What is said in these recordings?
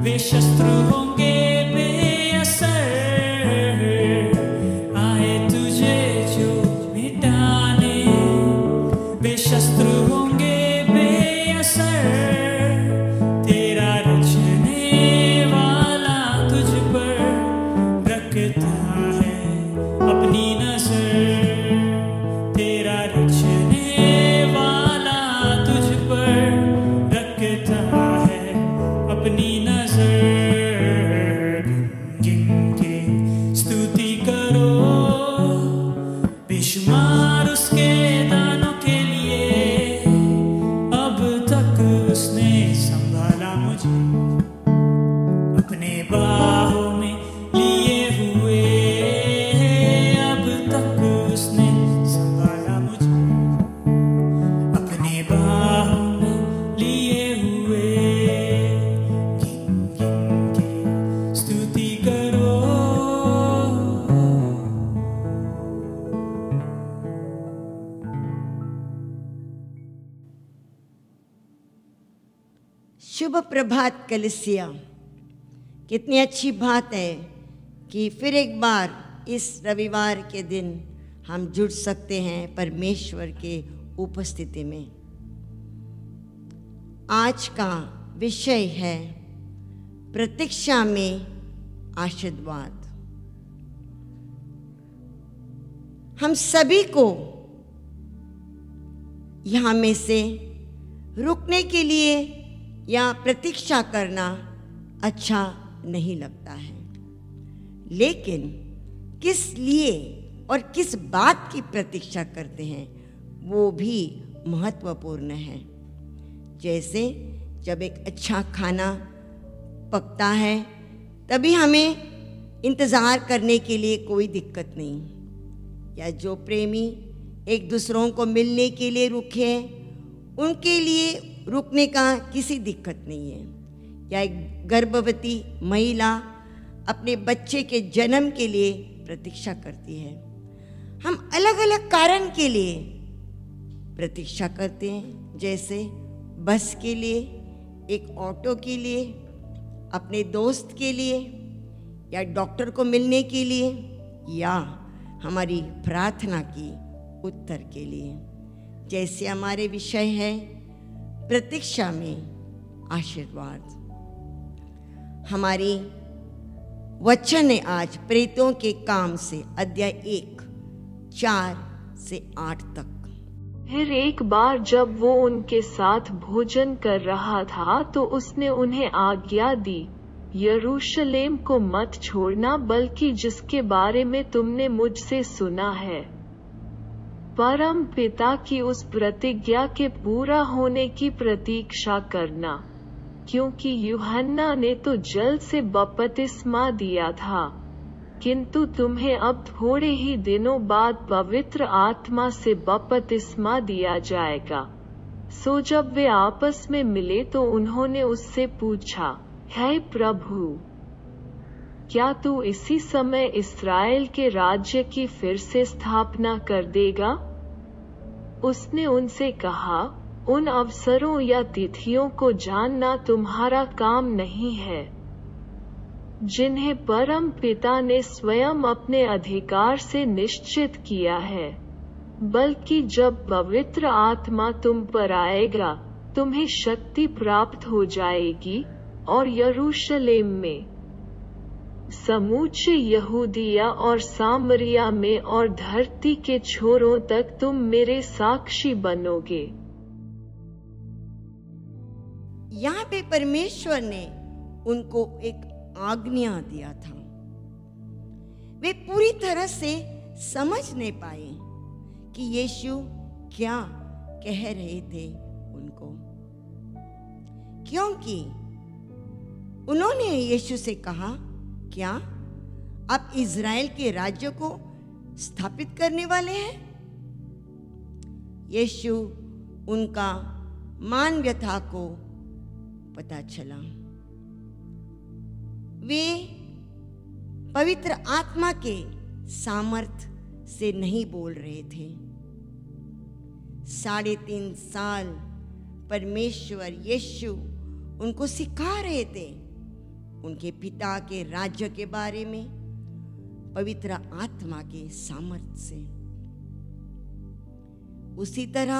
वे शस्त्र होंगे बेअसर, आए तुझे जो मिटाने। वे शस्त्र होंगे बेअसर, तेरा रचने वाला तुझ पर रखता है अपनी नजर। तेरा रचने वाला तुझ पर रखता है अपनी नजर। गिनके स्तुति करो बेशुमार उसके दानों के लिए। अब तक उसने संभाला मुझे अपने बाहों में लिए हुए। अब तक उसने संभाला मुझे अपने बाहों में लिए हुए। गिन गिन के स्तुति करो। शुभ प्रभात कलीसिया। कितनी अच्छी बात है कि फिर एक बार इस रविवार के दिन हम जुड़ सकते हैं परमेश्वर के उपस्थिति में। आज का विषय है प्रतीक्षा में आशीर्वाद। हम सभी को यहाँ में से रुकने के लिए या प्रतीक्षा करना अच्छा नहीं लगता है, लेकिन किस लिए और किस बात की प्रतीक्षा करते हैं वो भी महत्वपूर्ण है। जैसे जब एक अच्छा खाना पकता है तभी हमें इंतज़ार करने के लिए कोई दिक्कत नहीं, या जो प्रेमी एक दूसरों को मिलने के लिए रुके उनके लिए रुकने का किसी दिक्कत नहीं है, या एक गर्भवती महिला अपने बच्चे के जन्म के लिए प्रतीक्षा करती है। हम अलग अलग कारण के लिए प्रतीक्षा करते हैं, जैसे बस के लिए, एक ऑटो के लिए, अपने दोस्त के लिए, या डॉक्टर को मिलने के लिए, या हमारी प्रार्थना की उत्तर के लिए। जैसे हमारे विषय है प्रतीक्षा में आशीर्वाद। हमारी वचन है आज प्रेतों के काम से अध्याय 1 4 से 8 तक। फिर एक बार जब वो उनके साथ भोजन कर रहा था तो उसने उन्हें आज्ञा दी, यरूशलेम को मत छोड़ना, बल्कि जिसके बारे में तुमने मुझसे सुना है, परम पिता की उस प्रतिज्ञा के पूरा होने की प्रतीक्षा करना। क्योंकि यूहन्ना ने तो जल से बपतिस्मा दिया था, किंतु तुम्हें अब थोड़े ही दिनों बाद पवित्र आत्मा से बपतिस्मा दिया जाएगा। सो जब वे आपस में मिले तो उन्होंने उससे पूछा, हे प्रभु, क्या तू इसी समय इस्राएल के राज्य की फिर से स्थापना कर देगा? उसने उनसे कहा, उन अवसरों या तिथियों को जानना तुम्हारा काम नहीं है, जिन्हें परम पिता ने स्वयं अपने अधिकार से निश्चित किया है। बल्कि जब पवित्र आत्मा तुम पर आएगा, तुम्हें शक्ति प्राप्त हो जाएगी, और यरूशलेम में, समूचे यहूदिया और सामरिया में और धरती के छोरों तक तुम मेरे साक्षी बनोगे। यहाँ पे परमेश्वर ने उनको एक आज्ञा दिया था। वे पूरी तरह से समझ नहीं पाए कि यीशु क्या कह रहे थे उनको, क्योंकि उन्होंने यीशु से कहा, क्या आप इज़राइल के राज्य को स्थापित करने वाले हैं? यीशु उनका मान व्यथा को पता चला। वे पवित्र आत्मा के सामर्थ्य से नहीं बोल रहे थे। 3.5 साल परमेश्वर यीशु उनको सिखा रहे थे, उनके पिता के राज्य के बारे में पवित्र आत्मा के सामर्थ्य से। उसी तरह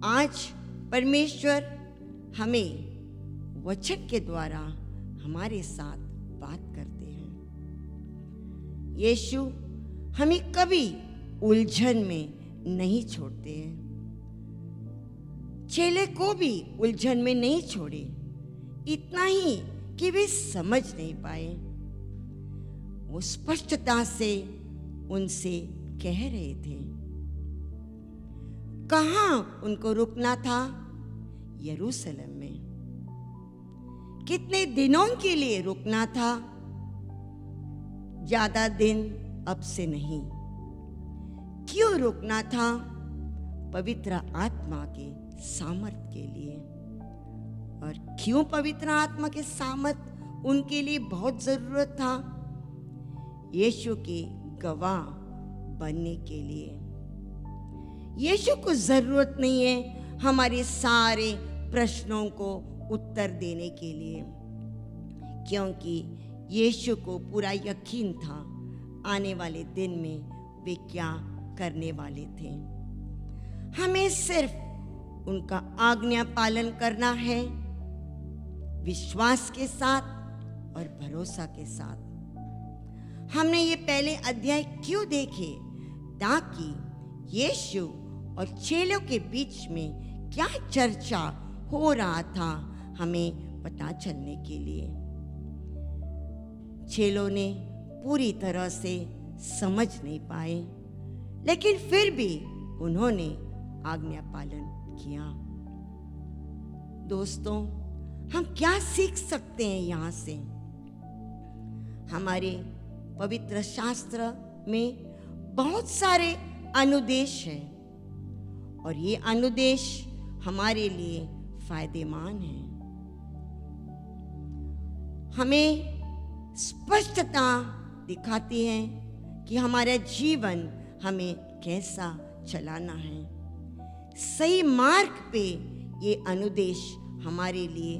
आज परमेश्वर हमें वचन के द्वारा हमारे साथ बात करते हैं। यीशु हमें कभी उलझन में नहीं छोड़ते हैं। चेले को भी उलझन में नहीं छोड़े, इतना ही कि वे समझ नहीं पाए। वो स्पष्टता से उनसे कह रहे थे। कहाँ उनको रुकना था? यरूशलेम में। कितने दिनों के लिए रुकना था? ज्यादा दिन अब से नहीं। क्यों रुकना था? पवित्र आत्मा के सामर्थ के लिए। और क्यों पवित्र आत्मा के सामर्थ उनके लिए बहुत जरूरत था? यीशु के गवाह बनने के लिए। यीशु को जरूरत नहीं है हमारे सारे प्रश्नों को उत्तर देने के लिए, क्योंकि यीशु को पूरा यकीन था आने वाले दिन में वे क्या करने वाले थे। हमें सिर्फ उनका आज्ञा पालन करना है, विश्वास के साथ और भरोसा के साथ। हमने ये पहले अध्याय क्यों देखे? ताकि यीशु और चेलों के बीच में क्या चर्चा हो रहा था हमें पता चलने के लिए। चेलों ने पूरी तरह से समझ नहीं पाए, लेकिन फिर भी उन्होंने आज्ञा पालन किया। दोस्तों, हम क्या सीख सकते हैं यहाँ से? हमारे पवित्र शास्त्र में बहुत सारे अनुदेश हैं और ये अनुदेश हमारे लिए फायदेमंद हैं। हमें स्पष्टता दिखाती है कि हमारा जीवन हमें कैसा चलाना है। सही मार्ग पे ये अनुदेश हमारे लिए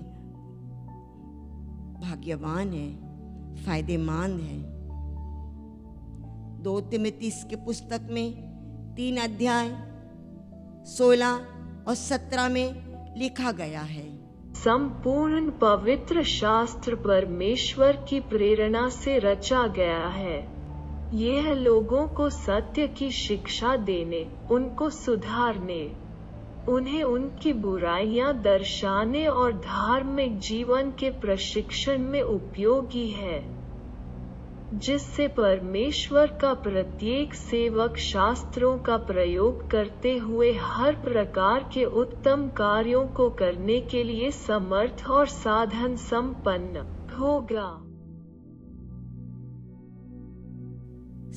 भाग्यवान है, फायदेमंद है। 2 तिमुथियुस के पुस्तक में 3 अध्याय 16 और 17 में लिखा गया है। संपूर्ण पवित्र शास्त्र परमेश्वर की प्रेरणा से रचा गया है। यह लोगों को सत्य की शिक्षा देने, उनको सुधारने, उन्हें उनकी बुराइयां दर्शाने और धार्मिक जीवन के प्रशिक्षण में उपयोगी है, जिससे परमेश्वर का प्रत्येक सेवक शास्त्रों का प्रयोग करते हुए हर प्रकार के उत्तम कार्यों को करने के लिए समर्थ और साधन संपन्न होगा।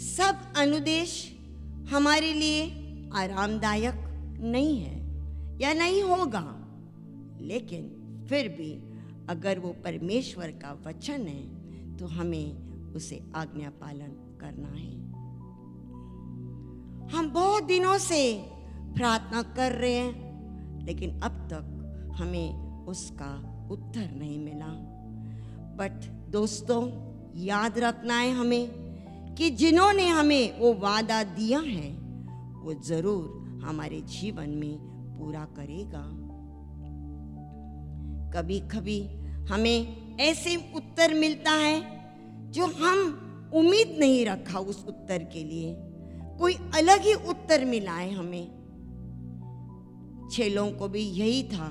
सब अनुदेश हमारे लिए आरामदायक नहीं है या नहीं होगा, लेकिन फिर भी अगर वो परमेश्वर का वचन है तो हमें उसे आज्ञा पालन करना है। हम बहुत दिनों से प्रार्थना कर रहे हैं, लेकिन अब तक हमें उसका उत्तर नहीं मिला। बट दोस्तों, याद रखना है हमें कि जिन्होंने हमें वो वादा दिया है वो जरूर हमारे जीवन में पूरा करेगा। कभी कभी हमें ऐसे उत्तर मिलता है जो हम उम्मीद नहीं रखा उस उत्तर के लिए, कोई अलग ही उत्तर मिला है हमें। चेलों को भी यही था।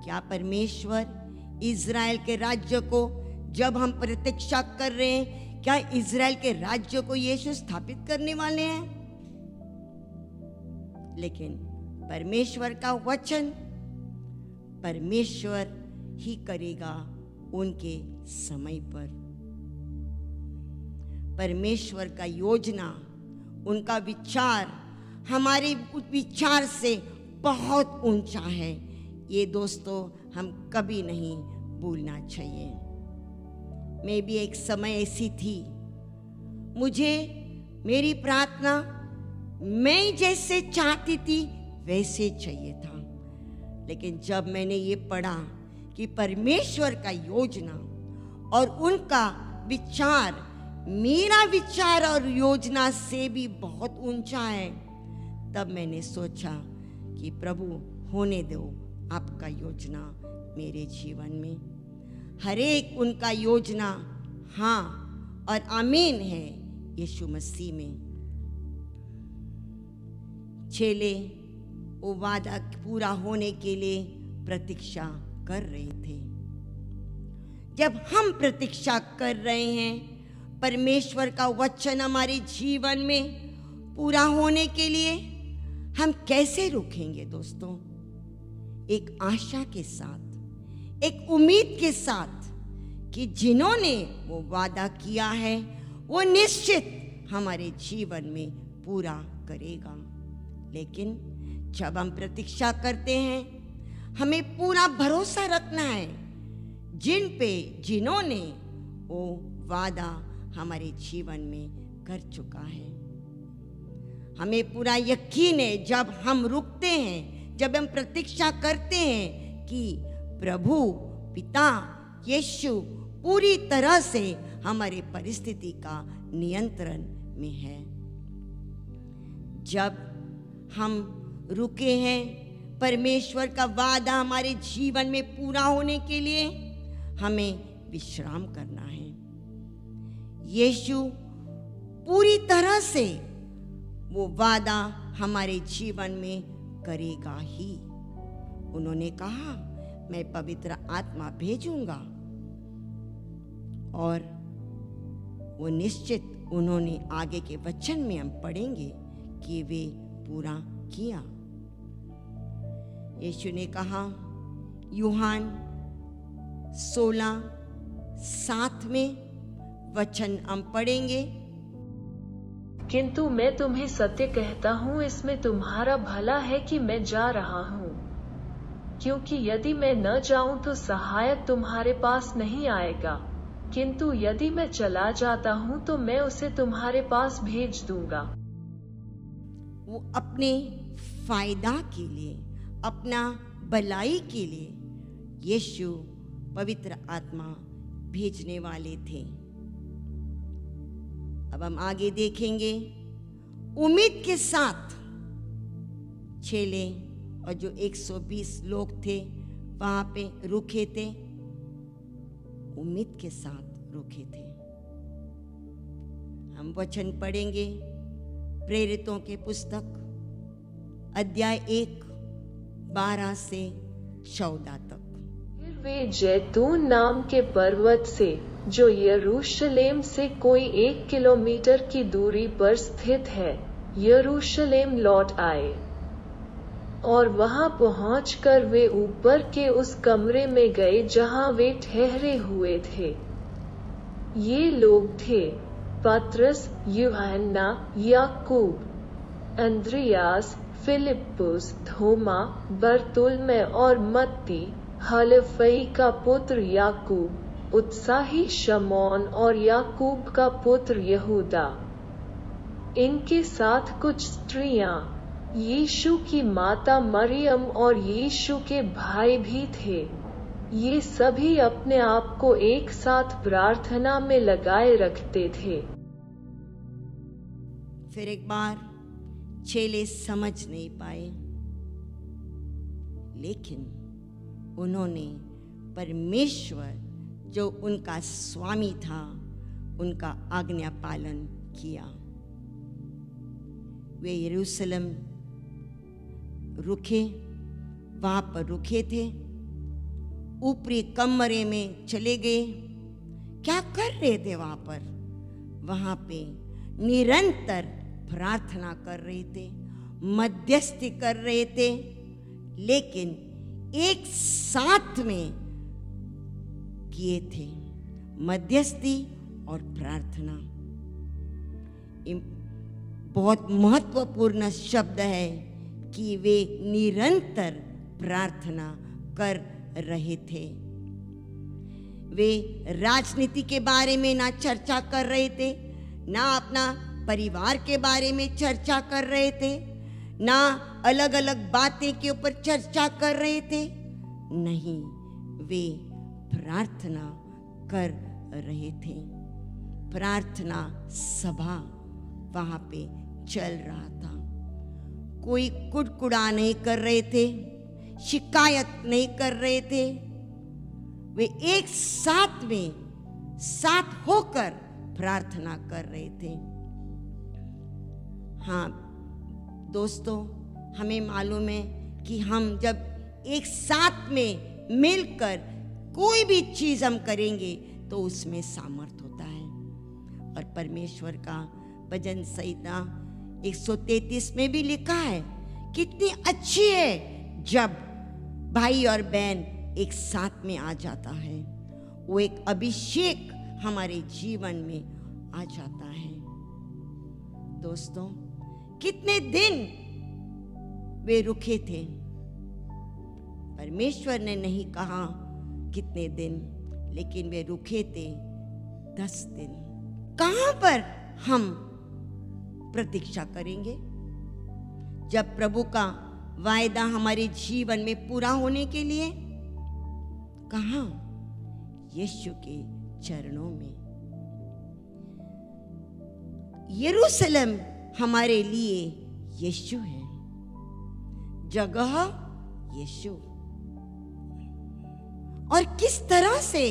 क्या परमेश्वर इज़राइल के राज्य को, जब हम प्रतीक्षा कर रहे हैं, क्या इज़राइल के राज्य को यीशु स्थापित करने वाले हैं? लेकिन परमेश्वर का वचन परमेश्वर ही करेगा उनके समय पर। परमेश्वर का योजना, उनका विचार हमारे विचार से बहुत ऊंचा है। ये दोस्तों हम कभी नहीं भूलना चाहिए। मैं भी एक समय ऐसी थी, मुझे मेरी प्रार्थना मैं जैसे चाहती थी वैसे चाहिए था। लेकिन जब मैंने ये पढ़ा कि परमेश्वर का योजना और उनका विचार मेरा विचार और योजना से भी बहुत ऊंचा है। तब मैंने सोचा कि प्रभु होने दो आपका योजना मेरे जीवन में। हर एक उनका योजना हाँ और आमीन है यीशु मसीह में। चेले वो वादा पूरा होने के लिए प्रतीक्षा कर रहे थे। जब हम प्रतीक्षा कर रहे हैं परमेश्वर का वचन हमारे जीवन में पूरा होने के लिए, हम कैसे रुकेंगे दोस्तों? एक आशा के साथ, एक उम्मीद के साथ कि जिन्होंने वो वादा किया है वो निश्चित हमारे जीवन में पूरा करेगा। लेकिन जब हम प्रतीक्षा करते हैं हमें पूरा भरोसा रखना है जिन्होंने वो वादा हमारे जीवन में कर चुका है। हमें पूरा यकीन है जब हम रुकते हैं, जब हम प्रतीक्षा करते हैं कि प्रभु पिता यीशु पूरी तरह से हमारे परिस्थिति का नियंत्रण में है। जब हम रुके हैं परमेश्वर का वादा हमारे जीवन में पूरा होने के लिए, हमें विश्राम करना है। यीशु पूरी तरह से वो वादा हमारे जीवन में करेगा ही। उन्होंने कहा मैं पवित्र आत्मा भेजूंगा, और वो निश्चित उन्होंने आगे के वचन में हम पढ़ेंगे कि वे पूरा किया। यीशु ने कहा यूहान 16:7 में वचन हम पढ़ेंगे, किंतु मैं तुम्हें सत्य कहता हूँ इसमें तुम्हारा भला है कि मैं जा रहा हूँ, क्योंकि यदि मैं न जाऊं तो सहायक तुम्हारे पास नहीं आएगा, किंतु यदि मैं चला जाता हूँ तो मैं उसे तुम्हारे पास भेज दूंगा। वो अपने फायदा के लिए, अपना भलाई के लिए यीशु पवित्र आत्मा भेजने वाले थे। अब हम आगे देखेंगे। उम्मीद के साथ चेले और जो 120 लोग थे वहां पे रुके थे, उम्मीद के साथ रुके थे। हम वचन पढ़ेंगे प्रेरितों के पुस्तक अध्याय 1 12 से 14 तक। फिर वे जैतून नाम के पर्वत से जो यरूशलेम से कोई 1 किलोमीटर की दूरी पर स्थित है यरूशलेम लौट आए, और वहां पहुंचकर वे ऊपर के उस कमरे में गए जहां वे ठहरे हुए थे। ये लोग थे पतरस, यूहन्ना, याकूब, अंद्रियास, फिलिप्पुस, थोमा, बरतुल्मै और मत्ती, हलफई का पुत्र याकूब, उत्साही शमौन और याकूब का पुत्र यहूदा। इनके साथ कुछ स्त्रियां, यीशु की माता मरियम और यीशु के भाई भी थे। ये सभी अपने आप को एक साथ प्रार्थना में लगाए रखते थे। फिर एक बार चेले समझ नहीं पाए, लेकिन उन्होंने परमेश्वर जो उनका स्वामी था उनका आज्ञा पालन किया। वे यरूशलेम रुके, वहां पर रुके थे, ऊपरी कमरे में चले गए। क्या कर रहे थे वहां पर? वहां पे निरंतर प्रार्थना कर रहे थे, मध्यस्थी कर रहे थे, लेकिन एक साथ में किए थे मध्यस्थी और प्रार्थना। बहुत महत्वपूर्ण शब्द है कि वे निरंतर प्रार्थना कर रहे थे। वे राजनीति के बारे में ना चर्चा कर रहे थे, ना अपना परिवार के बारे में चर्चा कर रहे थे, ना अलग अलग बातें के ऊपर चर्चा कर रहे थे। नहीं, वे प्रार्थना कर रहे थे। प्रार्थना सभा वहां पे चल रहा था। कोई कुड़कुड़ा नहीं कर रहे थे, शिकायत नहीं कर रहे थे। वे एक साथ में साथ होकर प्रार्थना कर रहे थे। हाँ दोस्तों, हमें मालूम है कि हम जब एक साथ में मिलकर कोई भी चीज हम करेंगे तो उसमें सामर्थ होता है। और परमेश्वर का भजन संहिता 133 में भी लिखा है, कितनी अच्छी है जब भाई और बहन एक साथ में आ जाता है। वो एक अभिषेक हमारे जीवन में आ जाता है। दोस्तों, कितने दिन वे रुके थे। परमेश्वर ने नहीं कहा कितने दिन, लेकिन वे रुके थे 10 दिन। कहां पर हम प्रतीक्षा करेंगे जब प्रभु का वायदा हमारे जीवन में पूरा होने के लिए? कहां? यीशु के चरणों में। यरूशलेम हमारे लिए यीशु है, जगह यीशु। और किस तरह से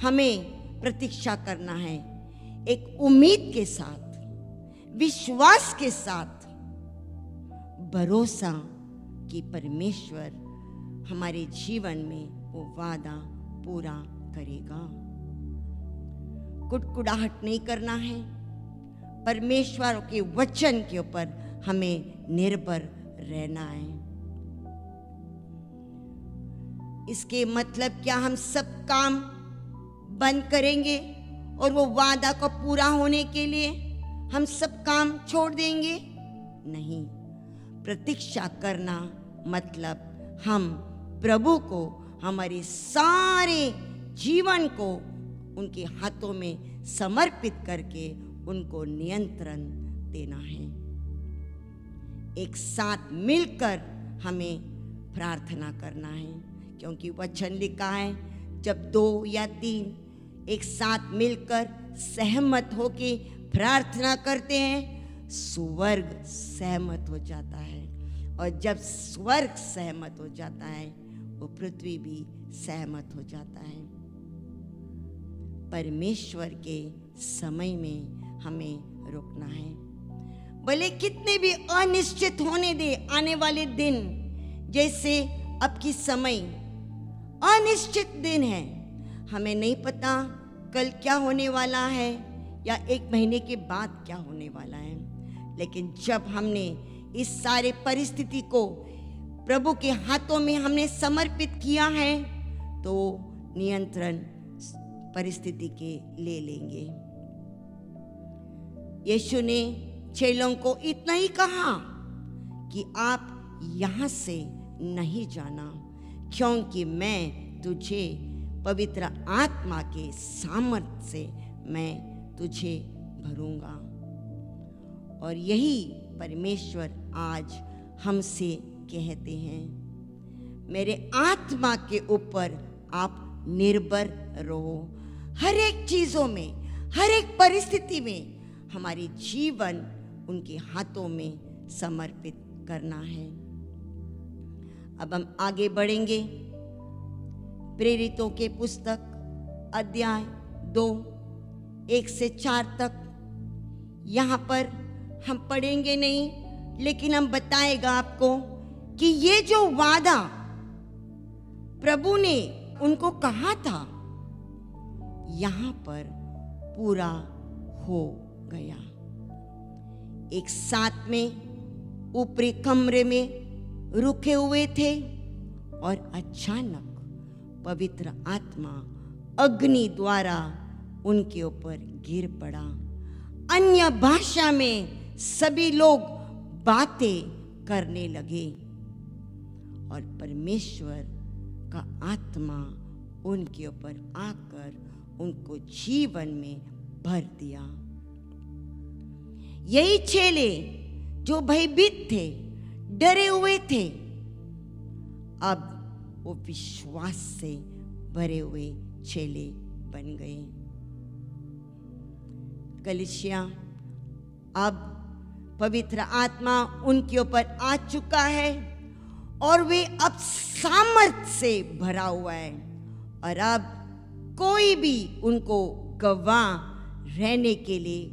हमें प्रतीक्षा करना है? एक उम्मीद के साथ, विश्वास के साथ, भरोसा कि परमेश्वर हमारे जीवन में वो वादा पूरा करेगा। कुड़कुड़ाहट नहीं करना है। परमेश्वर के वचन के ऊपर हमें निर्भर रहना है। इसके मतलब क्या हम सब काम बंद करेंगे और वो वादा को पूरा होने के लिए हम सब काम छोड़ देंगे? नहीं। प्रतीक्षा करना मतलब हम प्रभु को हमारे सारे जीवन को उनके हाथों में समर्पित करके उनको नियंत्रण देना है। एक साथ मिलकर हमें प्रार्थना करना है, क्योंकि वचन लिखा है, जब 2 या 3 एक साथ मिलकर सहमत होके प्रार्थना करते हैं, स्वर्ग सहमत हो जाता है। और जब स्वर्ग सहमत हो जाता है, वो पृथ्वी भी सहमत हो जाता है। परमेश्वर के समय में हमें रुकना है। भले कितने भी अनिश्चित होने दे आने वाले दिन, जैसे अब की समय अनिश्चित दिन है। हमें नहीं पता कल क्या होने वाला है या 1 महीने के बाद क्या होने वाला है। लेकिन जब हमने इस सारे परिस्थिति को प्रभु के हाथों में हमने समर्पित किया है, तो नियंत्रण परिस्थिति के ले लेंगे। यीशु ने चेलों को इतना ही कहा कि आप यहां से नहीं जाना, क्योंकि मैं तुझे पवित्र आत्मा के सामर्थ्य से मैं तुझे भरूंगा। और यही परमेश्वर आज हमसे कहते हैं, मेरे आत्मा के ऊपर आप निर्भर रहो। हर एक चीजों में, हर एक परिस्थिति में हमारी जीवन उनके हाथों में समर्पित करना है। अब हम आगे बढ़ेंगे। प्रेरितों के पुस्तक अध्याय 2 1 से 4 तक। यहाँ पर हम पढ़ेंगे नहीं, लेकिन हम बताएगा आपको कि ये जो वादा प्रभु ने उनको कहा था, यहाँ पर पूरा हो गया। एक साथ में ऊपरी कमरे में रुके हुए थे और अचानक पवित्र आत्मा अग्नि द्वारा उनके ऊपर गिर पड़ा। अन्य भाषा में सभी लोग बातें करने लगे और परमेश्वर का आत्मा उनके ऊपर आकर उनको जीवन में भर दिया। यही चेले जो भयभीत थे, डरे हुए थे, अब वो विश्वास से भरे हुए चेले बन गए। कलीसिया, अब पवित्र आत्मा उनके ऊपर आ चुका है और वे अब सामर्थ्य से भरा हुआ है और अब कोई भी उनको गवाह रहने के लिए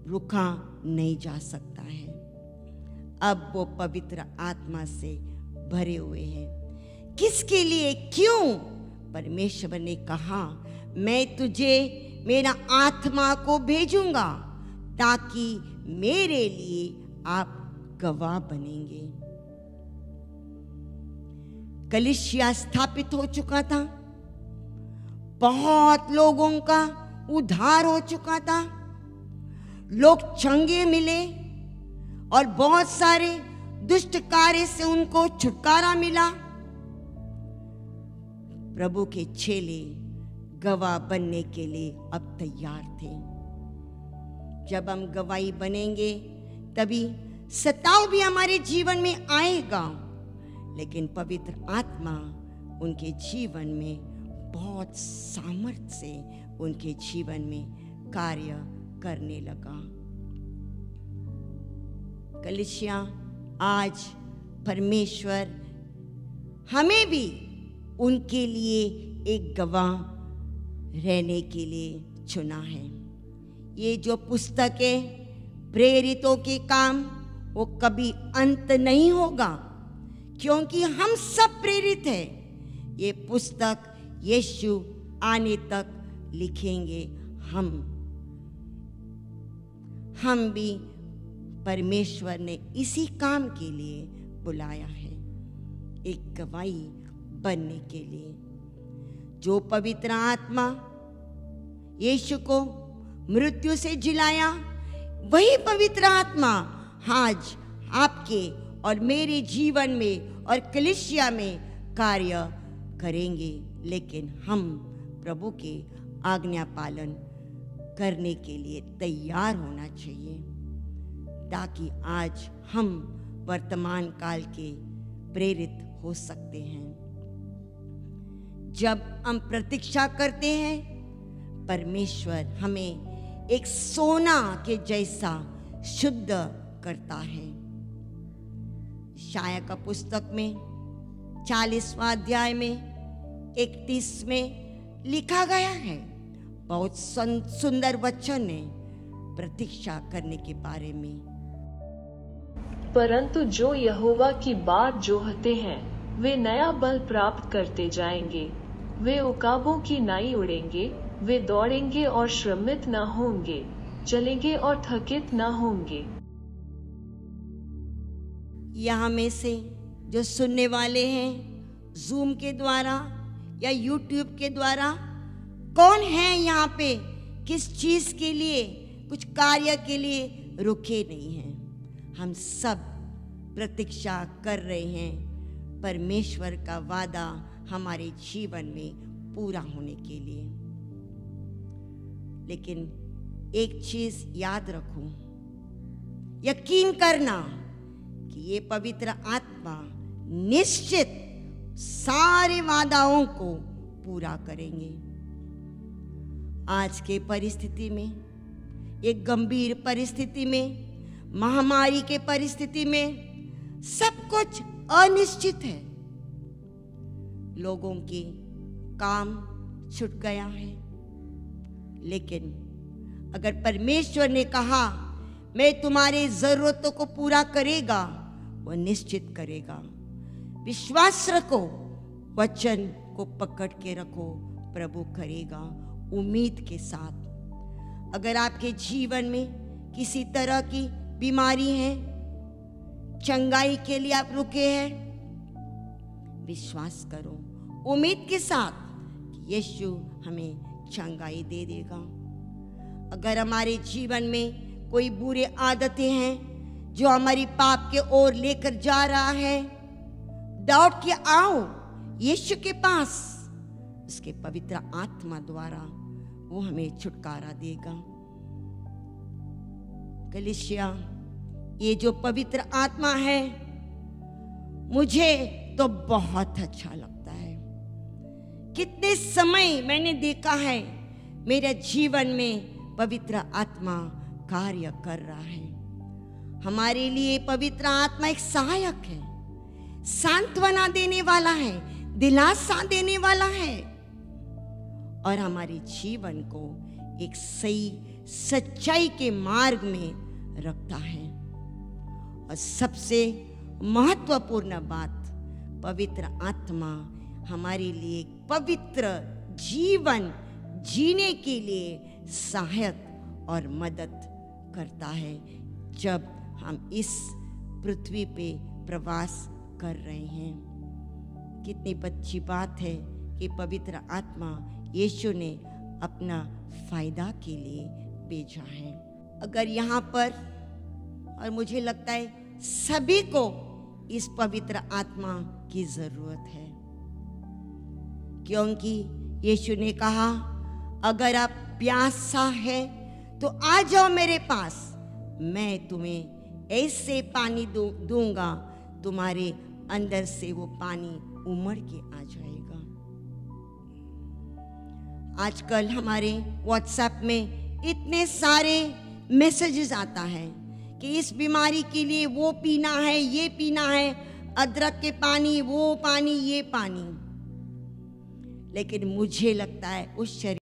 रुका नहीं जा सकता है। अब वो पवित्र आत्मा से भरे हुए हैं। किसके लिए? क्यों? परमेश्वर ने कहा, मैं तुझे मेरा आत्मा को भेजूंगा ताकि मेरे लिए आप गवाह बनेंगे। कलीसिया स्थापित हो चुका था, बहुत लोगों का उद्धार हो चुका था, लोग चंगे मिले और बहुत सारे दुष्ट कार्य से उनको छुटकारा मिला। प्रभु के चेले गवाह बनने के लिए अब तैयार थे। जब हम गवाही बनेंगे तभी सताव भी हमारे जीवन में आएगा, लेकिन पवित्र आत्मा उनके जीवन में बहुत सामर्थ्य से उनके जीवन में कार्य करने लगा। कलीसिया, आज परमेश्वर हमें भी उनके लिए एक गवाह रहने के लिए चुना है। ये जो पुस्तक है प्रेरितों के काम, वो कभी अंत नहीं होगा, क्योंकि हम सब प्रेरित हैं। ये पुस्तक यीशु आने तक लिखेंगे हम भी परमेश्वर ने इसी काम के लिए बुलाया है, एक गवाही बनने के लिए। जो पवित्र आत्मा यीशु को मृत्यु से जिलाया, वही पवित्र आत्मा आज आपके और मेरे जीवन में और कलीसिया में कार्य करेंगे। लेकिन हम प्रभु के आज्ञा पालन करने के लिए तैयार होना चाहिए, ताकि आज हम वर्तमान काल के प्रेरित हो सकते हैं। जब हम प्रतीक्षा करते हैं, परमेश्वर हमें एक सोना के जैसा शुद्ध करता है। शाया का पुस्तक में 40वां अध्याय में 31 में लिखा गया है, बहुत सुंदर वचन है प्रतीक्षा करने के बारे में। परंतु जो यहोवा की बाट जोहते हैं, वे नया बल प्राप्त करते जाएंगे। वे उकाबों की नाई उड़ेंगे, वे दौड़ेंगे और श्रमित न होंगे, चलेंगे और थकित न होंगे। यहाँ में से जो सुनने वाले हैं जूम के द्वारा या यूट्यूब के द्वारा, कौन है यहाँ पे किस चीज के लिए, कुछ कार्य के लिए रुके नहीं हैं? हम सब प्रतीक्षा कर रहे हैं परमेश्वर का वादा हमारे जीवन में पूरा होने के लिए। लेकिन एक चीज याद रखो, यकीन करना कि ये पवित्र आत्मा निश्चित सारे वादाओं को पूरा करेंगे। आज के परिस्थिति में, एक गंभीर परिस्थिति में, महामारी के परिस्थिति में सब कुछ अनिश्चित है। लोगों के काम छूट गया है, लेकिन अगर परमेश्वर ने कहा मैं तुम्हारी जरूरतों को पूरा करेगा, वो निश्चित करेगा। विश्वास रखो, वचन को पकड़ के रखो, प्रभु करेगा उम्मीद के साथ। अगर आपके जीवन में किसी तरह की बीमारी है, चंगाई के लिए आप रुके हैं, विश्वास करो उम्मीद के साथ कि यीशु हमें चंगाई दे देगा। अगर हमारे जीवन में कोई बुरी आदतें हैं जो हमारी पाप के ओर लेकर जा रहा है, दौड़ के आओ यीशु के पास। उसके पवित्र आत्मा द्वारा वो हमें छुटकारा देगा। कलीसिया, ये जो पवित्र आत्मा है, मुझे तो बहुत अच्छा लगता है। कितने समय मैंने देखा है मेरे जीवन में पवित्र आत्मा कार्य कर रहा है। हमारे लिए पवित्र आत्मा एक सहायक है, सांत्वना देने वाला है, दिलासा देने वाला है और हमारे जीवन को एक सही सच्चाई के मार्ग में रखता है। और सबसे महत्वपूर्ण बात, पवित्र आत्मा हमारे लिए पवित्र जीवन जीने के लिए सहायक और मदद करता है जब हम इस पृथ्वी पे प्रवास कर रहे हैं। कितनी अच्छी बात है कि पवित्र आत्मा यीशु ने अपना फायदा के लिए भेजा है। अगर यहाँ पर, और मुझे लगता है सभी को इस पवित्र आत्मा की जरूरत है, क्योंकि यीशु ने कहा अगर आप प्यासा है तो आ जाओ मेरे पास, मैं तुम्हें ऐसे पानी दूंगा तुम्हारे अंदर से वो पानी उमड़ के आ जाएगा। आजकल हमारे व्हाट्सएप में इतने सारे मैसेजेस आता है कि इस बीमारी के लिए वो पीना है, ये पीना है, अदरक के पानी, वो पानी, ये पानी। लेकिन मुझे लगता है उस शरीर